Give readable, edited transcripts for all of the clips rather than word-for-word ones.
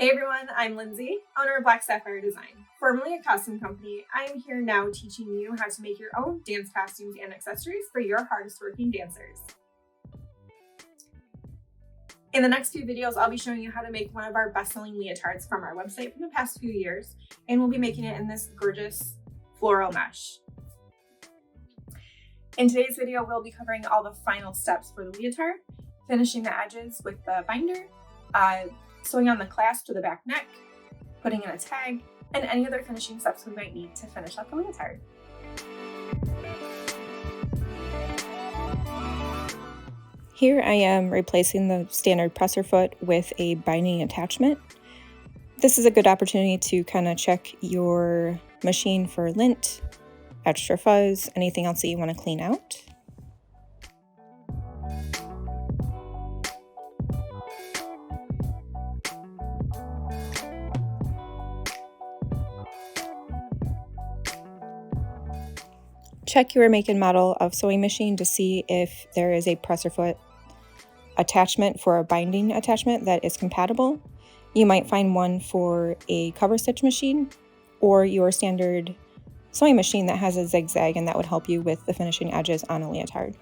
Hey everyone, I'm Lindsey, owner of Black Sapphire Design. Formerly a costume company, I am here now teaching you how to make your own dance costumes and accessories for your hardest working dancers. In the next few videos, I'll be showing you how to make one of our best-selling leotards from our website from the past few years, and we'll be making it in this gorgeous floral mesh. In today's video, we'll be covering all the final steps for the leotard, finishing the edges with the binder, sewing on the clasp to the back neck, putting in a tag, and any other finishing steps we might need to finish up the leotard. Here I am replacing the standard presser foot with a binding attachment. This is a good opportunity to kind of check your machine for lint, extra fuzz, anything else that you want to clean out. Check your make and model of sewing machine to see if there is a presser foot attachment for a binding attachment that is compatible. You might find one for a cover stitch machine or your standard sewing machine that has a zigzag, and that would help you with the finishing edges on a leotard.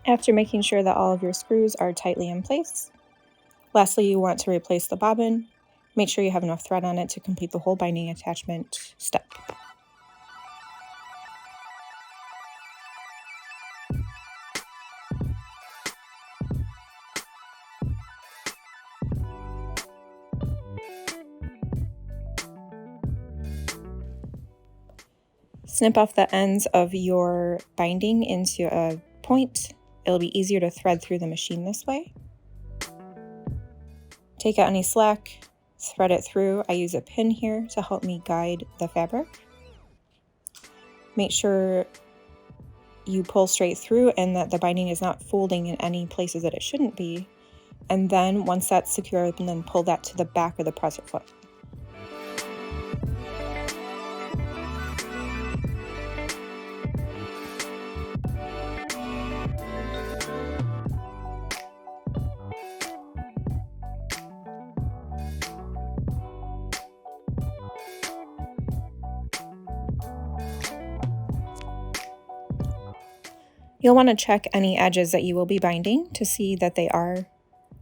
After making sure that all of your screws are tightly in place, lastly, you want to replace the bobbin. Make sure you have enough thread on it to complete the whole binding attachment step. Snip off the ends of your binding into a point. It'll be easier to thread through the machine this way. Take out any slack, thread it through. I use a pin here to help me guide the fabric. Make sure you pull straight through and that the binding is not folding in any places that it shouldn't be. And then once that's secure, then pull that to the back of the presser foot. You'll want to check any edges that you will be binding to see that they are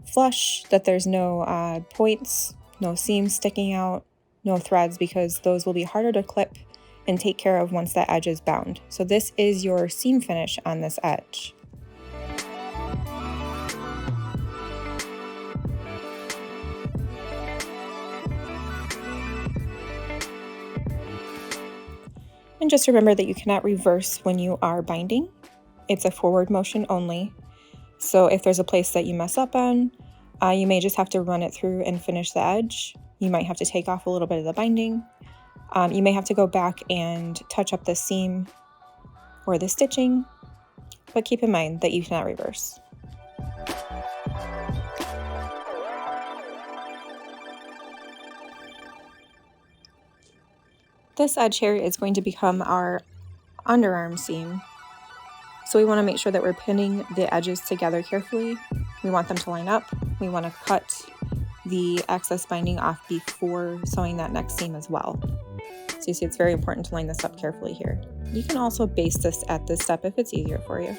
flush, that there's no points, no seams sticking out, no threads, because those will be harder to clip and take care of once that edge is bound. So this is your seam finish on this edge. And just remember that you cannot reverse when you are binding. It's a forward motion only. So if there's a place that you mess up on, you may just have to run it through and finish the edge. You might have to take off a little bit of the binding. You may have to go back and touch up the seam or the stitching, but keep in mind that you cannot reverse. This edge here is going to become our underarm seam. So we want to make sure that we're pinning the edges together carefully. We want them to line up. We want to cut the excess binding off before sewing that next seam as well. So you see, it's very important to line this up carefully here. You can also baste this at this step if it's easier for you.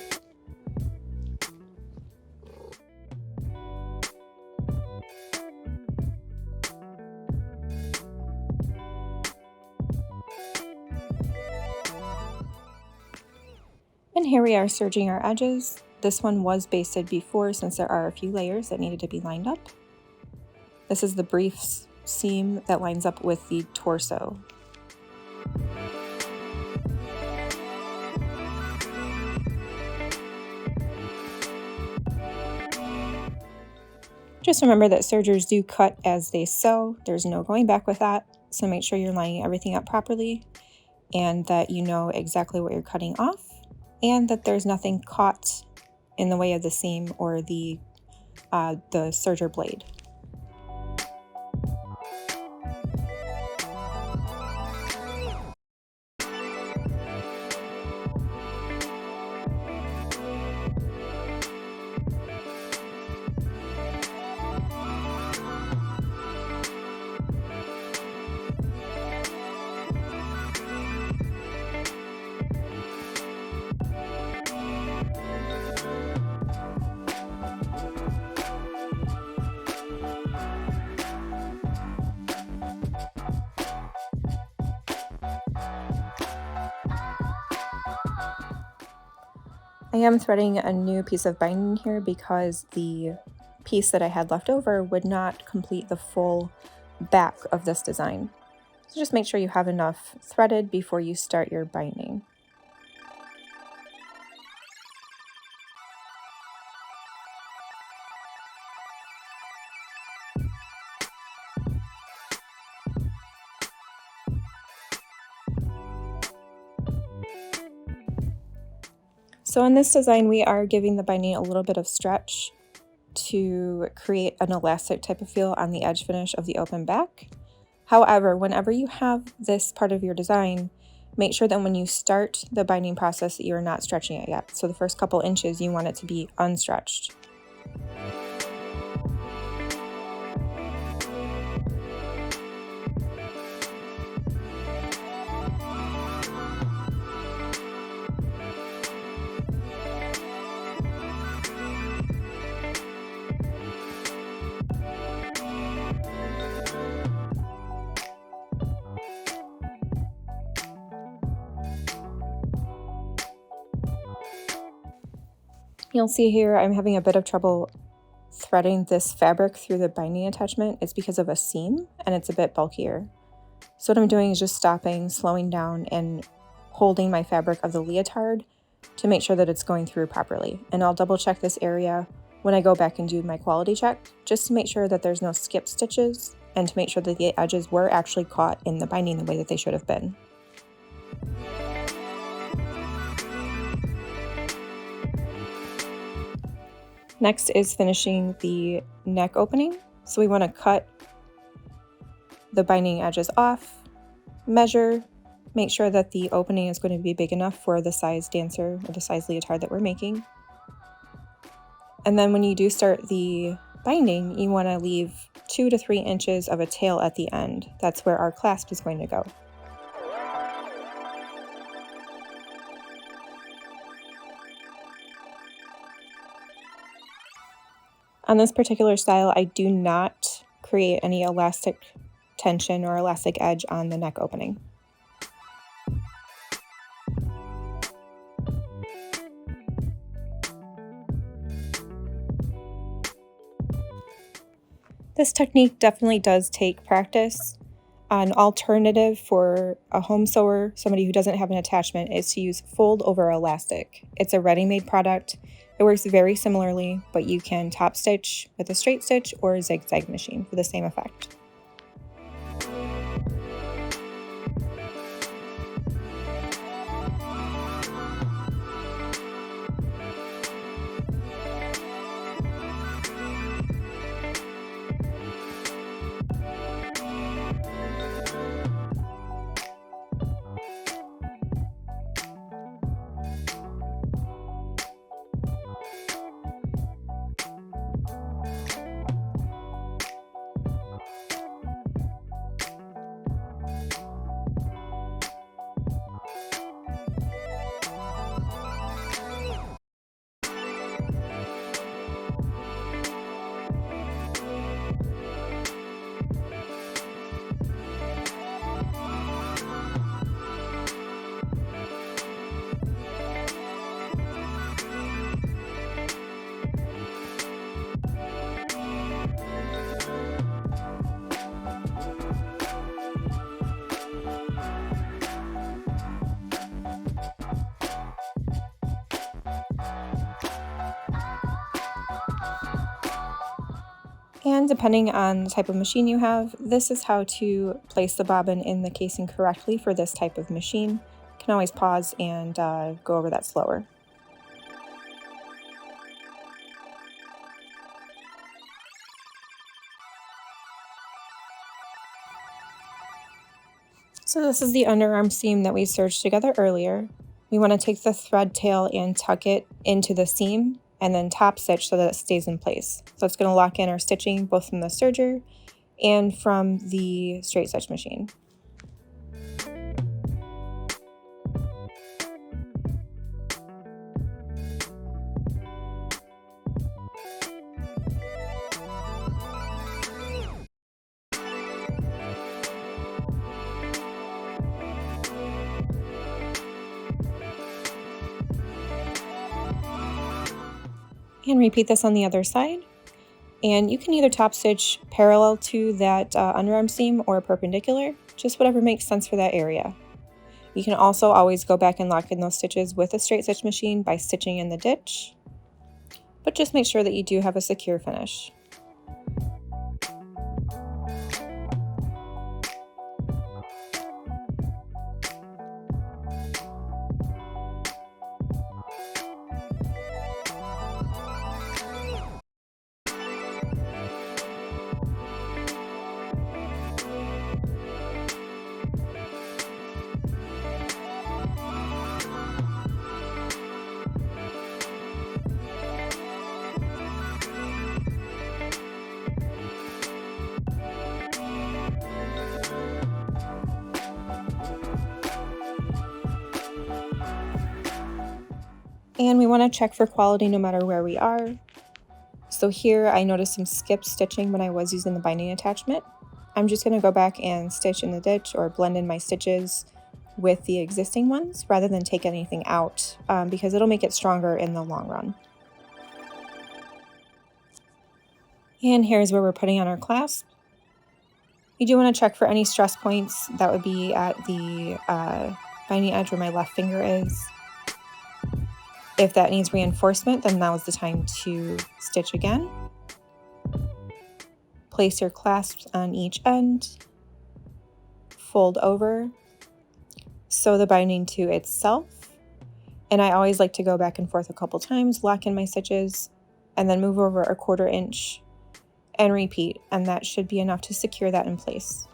And here we are serging our edges. This one was basted before since there are a few layers that needed to be lined up. This is the brief seam that lines up with the torso. Just remember that sergers do cut as they sew. There's no going back with that. So make sure you're lining everything up properly and that you know exactly what you're cutting off and that there's nothing caught in the way of the seam or the serger blade. I am threading a new piece of binding here because the piece that I had left over would not complete the full back of this design. So just make sure you have enough threaded before you start your binding. So in this design, we are giving the binding a little bit of stretch to create an elastic type of feel on the edge finish of the open back. However, whenever you have this part of your design, make sure that when you start the binding process that you're not stretching it yet. So the first couple inches, you want it to be unstretched. You'll see here I'm having a bit of trouble threading this fabric through the binding attachment. It's because of a seam and it's a bit bulkier. So what I'm doing is just stopping, slowing down, and holding my fabric of the leotard to make sure that it's going through properly. And I'll double check this area when I go back and do my quality check, just to make sure that there's no skip stitches and to make sure that the edges were actually caught in the binding the way that they should have been. Next is finishing the neck opening. So we want to cut the binding edges off, measure, make sure that the opening is going to be big enough for the size dancer or the size leotard that we're making. And then when you do start the binding, you want to leave 2 to 3 inches of a tail at the end. That's where our clasp is going to go. On this particular style, I do not create any elastic tension or elastic edge on the neck opening. This technique definitely does take practice. An alternative for a home sewer, somebody who doesn't have an attachment, is to use fold over elastic. It's a ready-made product. It works very similarly, but you can top stitch with a straight stitch or a zigzag machine for the same effect. And depending on the type of machine you have, this is how to place the bobbin in the casing correctly for this type of machine. You can always pause and go over that slower. So this is the underarm seam that we serged together earlier. We want to take the thread tail and tuck it into the seam and then top stitch so that it stays in place. So it's going to lock in our stitching both from the serger and from the straight stitch machine. And repeat this on the other side. And you can either top stitch parallel to that underarm seam or perpendicular, just whatever makes sense for that area. You can also always go back and lock in those stitches with a straight stitch machine by stitching in the ditch, but just make sure that you do have a secure finish. And we want to check for quality no matter where we are. So here I noticed some skip stitching when I was using the binding attachment. I'm just going to go back and stitch in the ditch or blend in my stitches with the existing ones rather than take anything out because it'll make it stronger in the long run. And here's where we're putting on our clasp. You do want to check for any stress points. That would be at the binding edge where my left finger is. If that needs reinforcement, then now is the time to stitch again. Place your clasps on each end. Fold over. Sew the binding to itself. And I always like to go back and forth a couple times, lock in my stitches, and then move over a 1/4 inch and repeat. And that should be enough to secure that in place.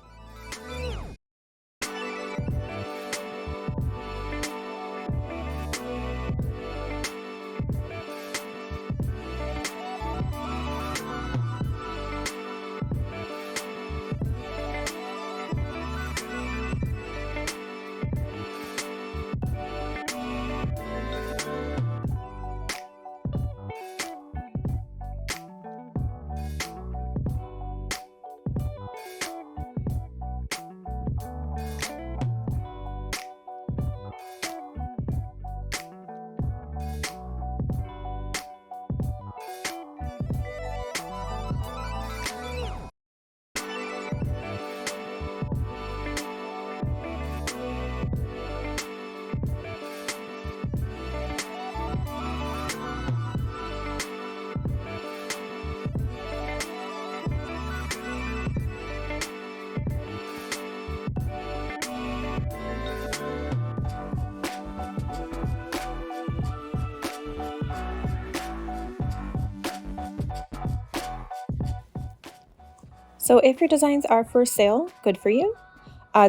So if your designs are for sale, good for you.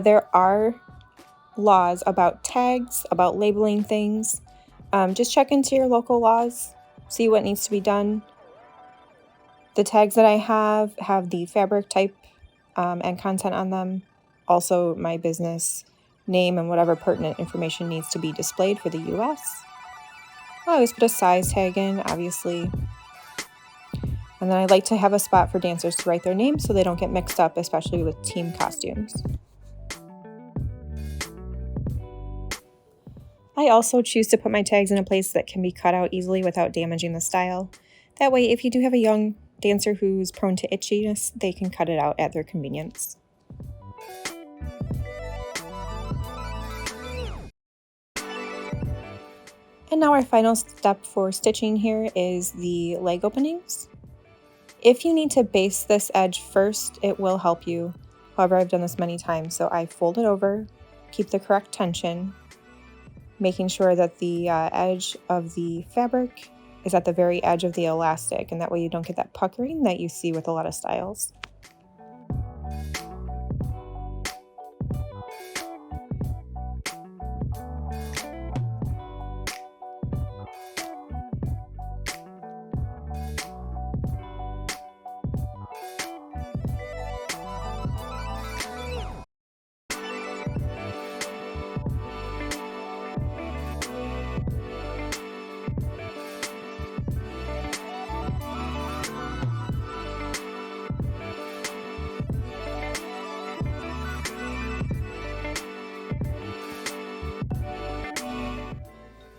There are laws about tags, about labeling things. Just check into your local laws, see what needs to be done. The tags that I have the fabric type and content on them. Also my business name and whatever pertinent information needs to be displayed for the US. I always put a size tag in, obviously. And then I like to have a spot for dancers to write their names so they don't get mixed up, especially with team costumes. I also choose to put my tags in a place that can be cut out easily without damaging the style. That way, if you do have a young dancer who's prone to itchiness, they can cut it out at their convenience. And now our final step for stitching here is the leg openings. If you need to baste this edge first, it will help you. However, I've done this many times, so I fold it over, keep the correct tension, making sure that the edge of the fabric is at the very edge of the elastic, and that way you don't get that puckering that you see with a lot of styles.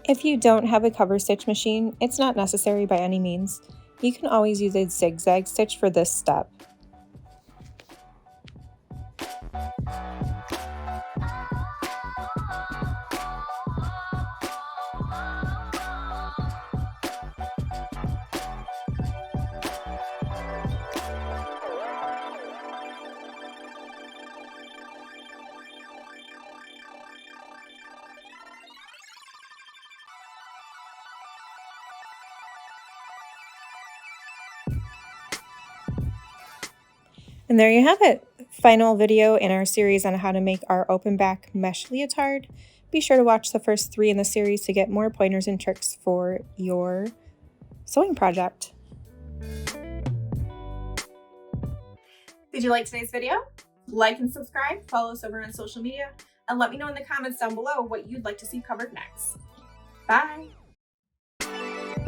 If you don't have a cover stitch machine, it's not necessary by any means. You can always use a zigzag stitch for this step. And there you have it. Final video in our series on how to make our open back mesh leotard. Be sure to watch the first 3 in the series to get more pointers and tricks for your sewing project. Did you like today's video? Like and subscribe, follow us over on social media, and let me know in the comments down below what you'd like to see covered next. Bye!